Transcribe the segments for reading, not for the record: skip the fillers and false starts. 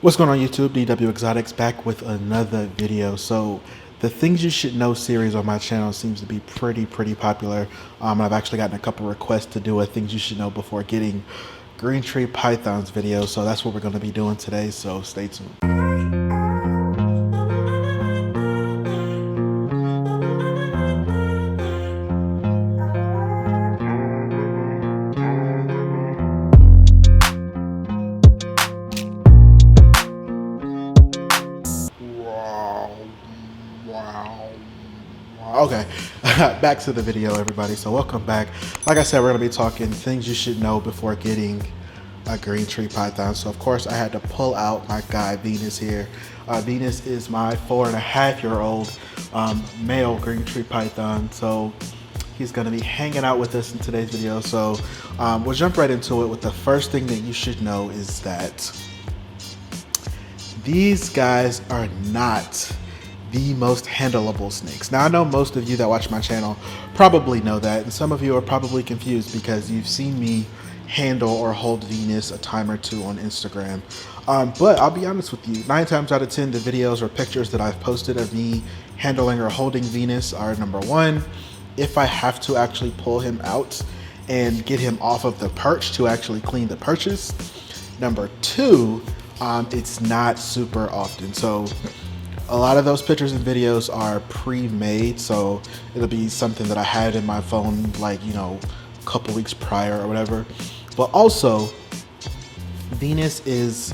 What's going on YouTube? DW Exotics back with another video. So the things you should know series on my channel seems to be pretty popular. I've actually gotten a couple requests to do a things you should know before getting green tree pythons video. So that's what we're going to be doing today. So stay tuned. Okay, back to the video, everybody. So welcome back. Like I said, we're going to be talking things you should know before getting a green tree python. So of course I had to pull out my guy Venus here. Venus is my 4.5-year-old male green tree python. So he's going to be hanging out with us in today's video. So we'll jump right into it with the first thing that you should know is that these guys are not the most handleable snakes. Now I know most of you that watch my channel probably know that, and some of you are probably confused because you've seen me handle or hold Venus a time or two on Instagram. But I'll be honest with you, 9 times out of 10 the videos or pictures that I've posted of me handling or holding Venus are, number one, if I have to actually pull him out and get him off of the perch to actually clean the perches. Number two, it's not super often. So a lot of those pictures and videos are pre-made, so it'll be something that I had in my phone, like, you know, a couple weeks prior or whatever. But also, Venus is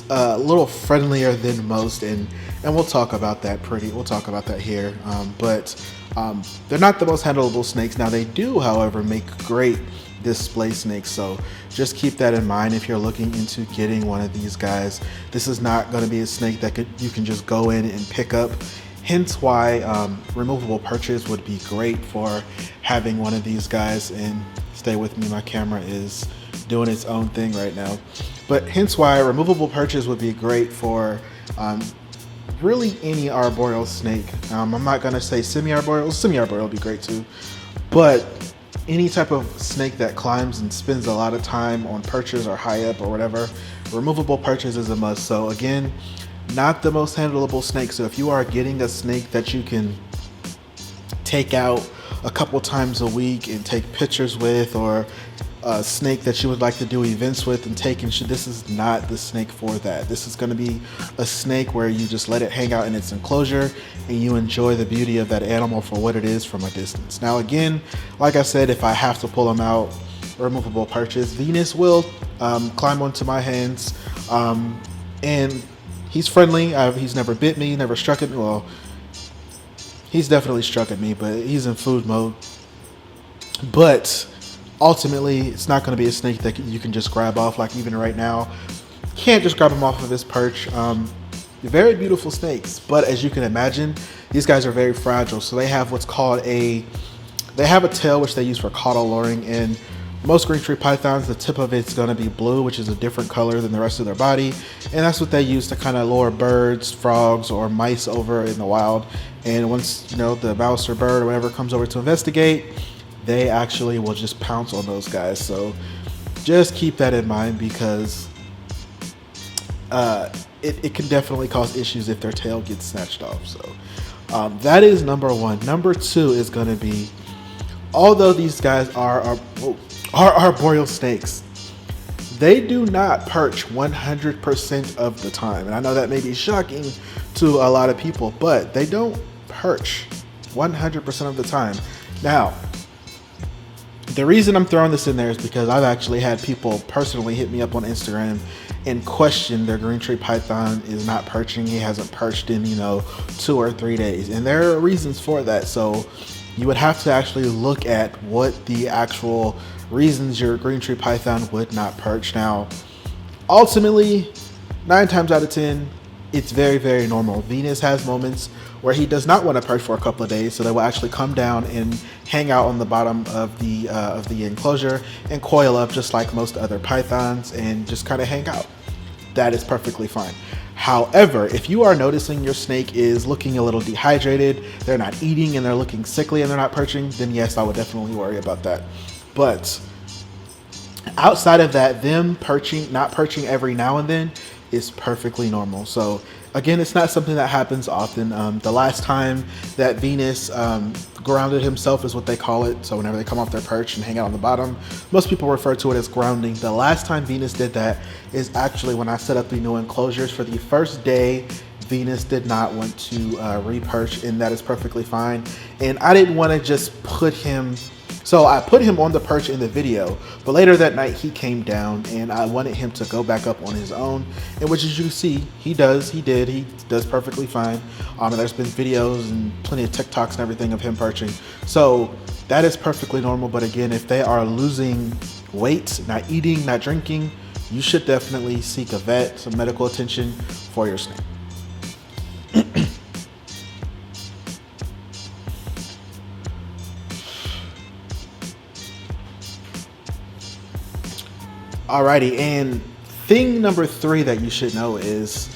a little friendlier than most, and we'll talk about that here. But they're not the most handleable snakes. Now they do, however, make great display snakes, so just keep that in mind if you're looking into getting one of these guys. This is not going to be a snake that you can just go in and pick up, hence why removable perches would be great for having one of these guys. And stay with me, my camera is doing its own thing right now, but hence why removable perches would be great for really any arboreal snake. I'm not going to say semi-arboreal would be great too, but any type of snake that climbs and spends a lot of time on perches or high up or whatever, removable perches is a must. So again, not the most handleable snake. So if you are getting a snake that you can take out a couple times a week and take pictures with, or a snake that you would like to do events with and take, and this is not the snake for that. This is going to be a snake where you just let it hang out in its enclosure and you enjoy the beauty of that animal for what it is from a distance. Now again, like I said, if I have to pull them out, removable perches. Venus will climb onto my hands, and he's friendly. He's never bit me, never struck at me. Well, he's definitely struck at me, but he's in food mode. But ultimately, it's not going to be a snake that you can just grab off. Like even right now, can't just grab him off of his perch. Very beautiful snakes, but as you can imagine, these guys are very fragile. So they have what's called they have a tail which they use for caudal luring, and most green tree pythons, the tip of it's going to be blue, which is a different color than the rest of their body, and that's what they use to kind of lure birds, frogs, or mice over in the wild. And once, you know, the mouse or bird or whatever comes over to investigate, they actually will just pounce on those guys. So just keep that in mind, because it can definitely cause issues if their tail gets snatched off. So that is number one. Number two is going to be, although these guys are arboreal snakes, they do not perch 100% of the time. And I know that may be shocking to a lot of people, but they don't perch 100% of the time. Now, the reason I'm throwing this in there is because I've actually had people personally hit me up on Instagram and question their green tree python is not perching. He hasn't perched in, 2 or 3 days. And there are reasons for that. So you would have to actually look at what the actual reasons your green tree python would not perch. Now, ultimately, 9 times out of 10, it's very normal. Venus has moments where he does not want to perch for a couple of days, so they will actually come down and hang out on the bottom of the enclosure and coil up just like most other pythons and just kind of hang out. That is perfectly fine. However, if you are noticing your snake is looking a little dehydrated, they're not eating and they're looking sickly and they're not perching, then yes, I would definitely worry about that. But Outside of that, them perching, not perching every now and then is perfectly normal. So again, it's not something that happens often. The last time that Venus grounded himself is what they call it. So whenever they come off their perch and hang out on the bottom, most people refer to it as grounding. The last time Venus did that is actually when I set up the new enclosures for the first day. Venus did not want to re-perch, and that is perfectly fine. And I didn't want to just put him, so I put him on the perch in the video, but later that night he came down and I wanted him to go back up on his own, and which as you see, he does perfectly fine. And there's been videos and plenty of TikToks and everything of him perching. So that is perfectly normal. But again, if they are losing weight, not eating, not drinking, you should definitely seek a vet, some medical attention for your snake. Alrighty, and thing number 3 that you should know is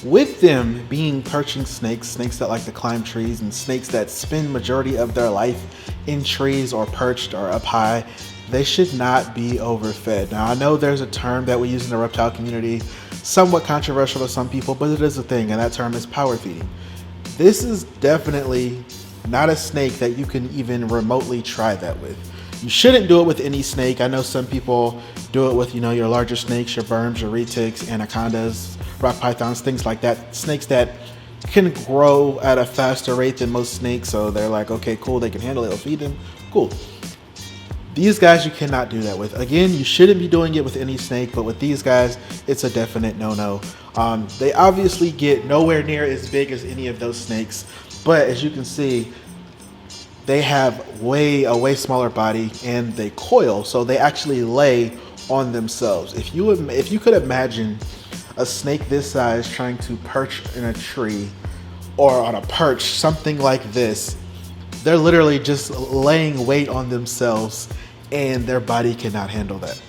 with them being perching snakes, snakes that like to climb trees and snakes that spend majority of their life in trees or perched or up high, they should not be overfed. Now, I know there's a term that we use in the reptile community, somewhat controversial to some people, but it is a thing, and that term is power feeding. This is definitely not a snake that you can even remotely try that with. You shouldn't do it with any snake. I know some people do it with, your larger snakes, your berms, your retics, anacondas, rock pythons, things like that. Snakes that can grow at a faster rate than most snakes. So they're like, okay, cool, they can handle it, they'll feed them. Cool. These guys you cannot do that with. Again, you shouldn't be doing it with any snake, but with these guys, it's a definite no-no. They obviously get nowhere near as big as any of those snakes, but as you can see, they have a way smaller body and they coil, so they actually lay on themselves. If you could imagine a snake this size trying to perch in a tree or on a perch, something like this, they're literally just laying weight on themselves and their body cannot handle that.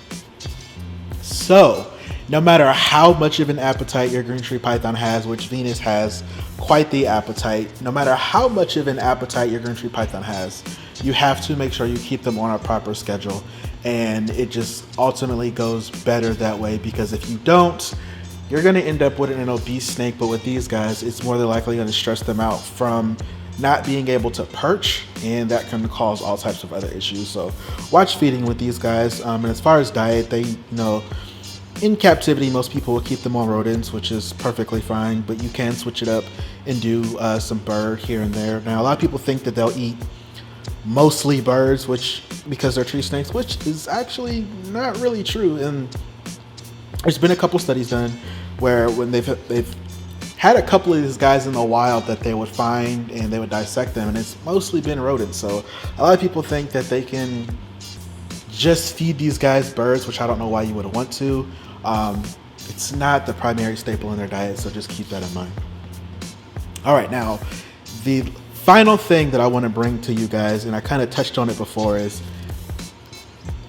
So no matter how much of an appetite your green tree python has, which Venus has quite the appetite, no matter how much of an appetite your green tree python has, you have to make sure you keep them on a proper schedule. And it just ultimately goes better that way, because if you don't, you're going to end up with an obese snake. But with these guys, it's more than likely going to stress them out from not being able to perch, and that can cause all types of other issues. So watch feeding with these guys. And as far as diet, they, in captivity, most people will keep them on rodents, which is perfectly fine, but you can switch it up and do some bird here and there. Now, a lot of people think that they'll eat mostly birds, because they're tree snakes, which is actually not really true. And there's been a couple studies done where when they've had a couple of these guys in the wild that they would find and they would dissect them, and it's mostly been rodents. So a lot of people think that they can just feed these guys birds, which I don't know why you would want to. It's not the primary staple in their diet, so just keep that in mind. All right, now the final thing that I want to bring to you guys, and I kind of touched on it before, is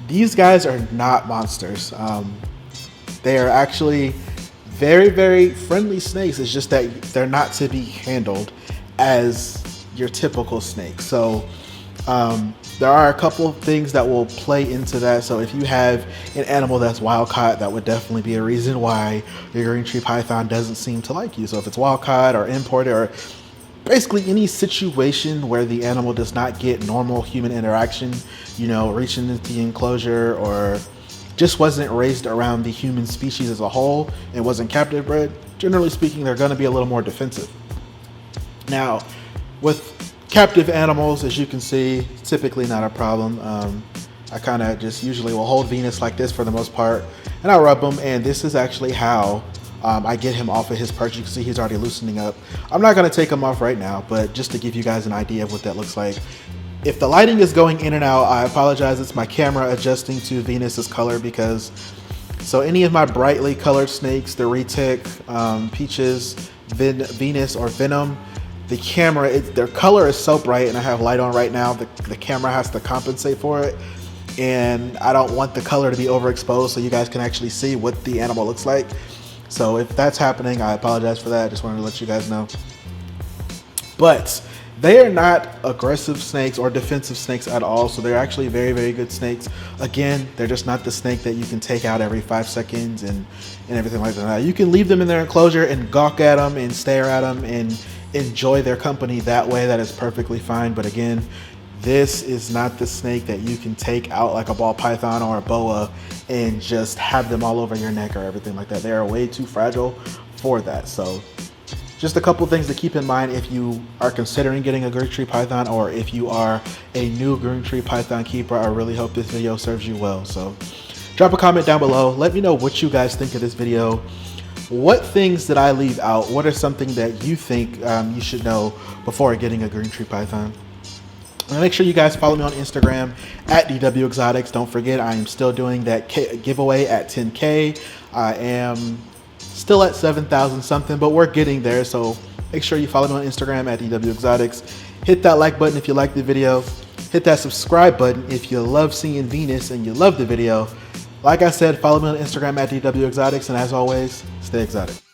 these guys are not monsters. They are actually very, very friendly snakes. It's just that they're not to be handled as your typical snake. So there are a couple of things that will play into that. So if you have an animal that's wild caught, that would definitely be a reason why your green tree python doesn't seem to like you. So if it's wild caught or imported, or basically any situation where the animal does not get normal human interaction, reaching into the enclosure, or just wasn't raised around the human species as a whole and wasn't captive bred, generally speaking, they're going to be a little more defensive. Now, with captive animals, as you can see, typically not a problem. I kind of just usually will hold Venus like this for the most part, and I'll rub him, and this is actually how I get him off of his perch. You can see he's already loosening up. I'm not going to take him off right now, but just to give you guys an idea of what that looks like. If the lighting is going in and out, I apologize. It's my camera adjusting to Venus's color, because so any of my brightly colored snakes, the retic, peaches, Venus, or venom, the camera, their color is so bright, and I have light on right now, the camera has to compensate for it, and I don't want the color to be overexposed so you guys can actually see what the animal looks like. So if that's happening, I apologize for that. I just wanted to let you guys know. But They are not aggressive snakes or defensive snakes at all, so they're actually very, very good snakes. Again, they're just not the snake that you can take out every 5 seconds and everything like that. You can leave them in their enclosure and gawk at them and stare at them and enjoy their company that way. That is perfectly fine. But again, this is not the snake that you can take out like a ball python or a boa and just have them all over your neck or everything like that. They are way too fragile for that. So just a couple things to keep in mind if you are considering getting a green tree python, or if you are a new green tree python keeper. I really hope this video serves you well. So drop a comment down below. Let me know what you guys think of this video. What things did I leave out? What are something that you think you should know before getting a green tree python? And make sure you guys follow me on Instagram at DW Exotics. Don't forget, I am still doing that giveaway at 10K. I am still at 7,000 something, but we're getting there. So make sure you follow me on Instagram at DW Exotics. Hit that like button if you like the video. Hit that subscribe button if you love seeing Venus and you love the video. Like I said, follow me on Instagram at DW Exotics. And as always, stay exotic.